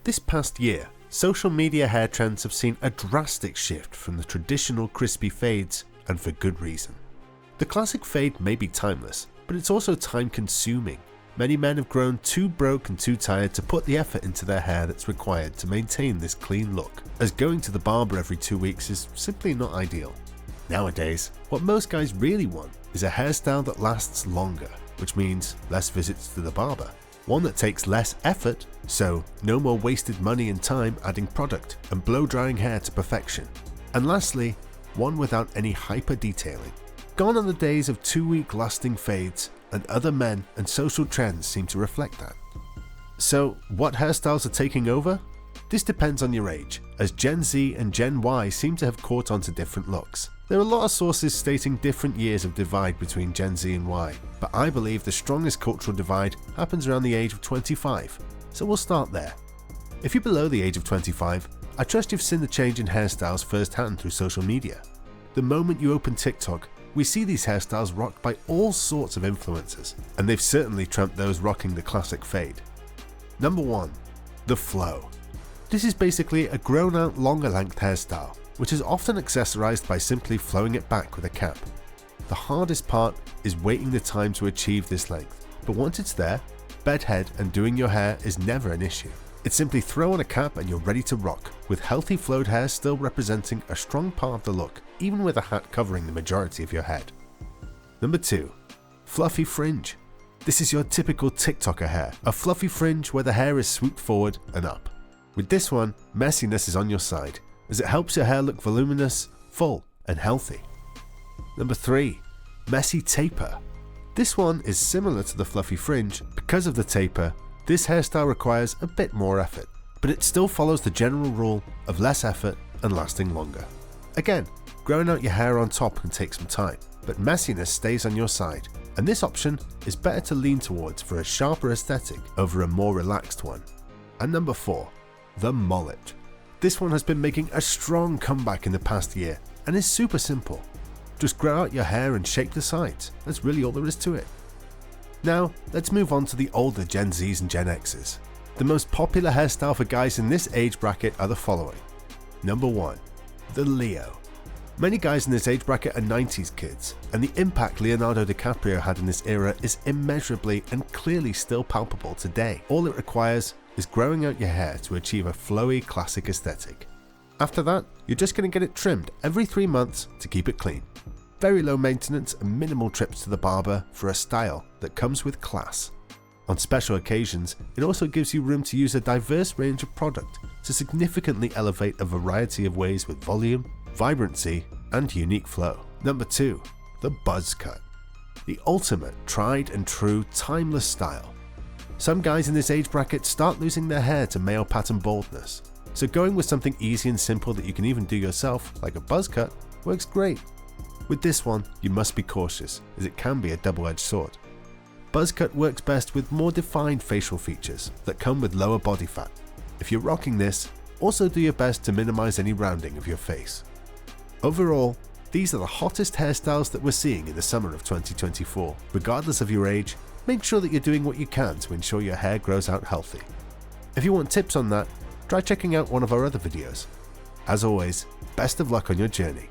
This past year, social media hair trends have seen a drastic shift from the traditional crispy fades, and for good reason. The classic fade may be timeless, but it's also time-consuming. Many men have grown too broke and too tired to put the effort into their hair that's required to maintain this clean look, as going to the barber every 2 weeks is simply not ideal. Nowadays, what most guys really want is a hairstyle that lasts longer, which means less visits to the barber. One that takes less effort, so no more wasted money and time adding product and blow drying hair to perfection. And lastly, one without any hyper detailing. Gone are the days of 2-week lasting fades, and other men and social trends seem to reflect that. So what hairstyles are taking over? This depends on your age, as Gen Z and Gen Y seem to have caught on to different looks. There are a lot of sources stating different years of divide between Gen Z and Y, but I believe the strongest cultural divide happens around the age of 25, so we'll start there. If you're below the age of 25, I trust you've seen the change in hairstyles firsthand through social media. The moment you open TikTok, we see these hairstyles rocked by all sorts of influencers, and they've certainly trumped those rocking the classic fade. Number 1. The flow. This is basically a grown out longer length hairstyle, which is often accessorized by simply flowing it back with a cap. The hardest part is waiting the time to achieve this length, but once it's there, bedhead and doing your hair is never an issue. It's simply throw on a cap and you're ready to rock, with healthy flowed hair still representing a strong part of the look, even with a hat covering the majority of your head. Number 2. Fluffy fringe. This is your typical TikToker hair, a fluffy fringe where the hair is swooped forward and up. With this one, messiness is on your side, as it helps your hair look voluminous, full, and healthy. Number 3. Messy taper. This one is similar to the fluffy fringe. Because of the taper, this hairstyle requires a bit more effort, but it still follows the general rule of less effort and lasting longer. Again, growing out your hair on top can take some time, but messiness stays on your side, and this option is better to lean towards for a sharper aesthetic over a more relaxed one. And number 4. The mullet. This one has been making a strong comeback in the past year and is super simple. Just grow out your hair and shape the sides. That's really all there is to it. Now, let's move on to the older Gen Zs and Gen Xs. The most popular hairstyle for guys in this age bracket are the following. Number 1. The Leo. Many guys in this age bracket are 90s kids, and the impact Leonardo DiCaprio had in this era is immeasurably and clearly still palpable today. All it requires is growing out your hair to achieve a flowy classic aesthetic. After that, you're just going to get it trimmed every 3 months to keep it clean. Very low maintenance and minimal trips to the barber for a style that comes with class. On special occasions, it also gives you room to use a diverse range of product to significantly elevate a variety of ways with volume, vibrancy, and unique flow. Number 2. The buzz cut. The ultimate tried and true timeless style. Some guys in this age bracket start losing their hair to male pattern baldness, so going with something easy and simple that you can even do yourself, like a buzz cut, works great. With this one, you must be cautious, as it can be a double-edged sword. Buzz cut works best with more defined facial features that come with lower body fat. If you're rocking this, also do your best to minimize any rounding of your face. Overall, these are the hottest hairstyles that we're seeing in the summer of 2024. Regardless of your age, make sure that you're doing what you can to ensure your hair grows out healthy. If you want tips on that, try checking out one of our other videos. As always, best of luck on your journey.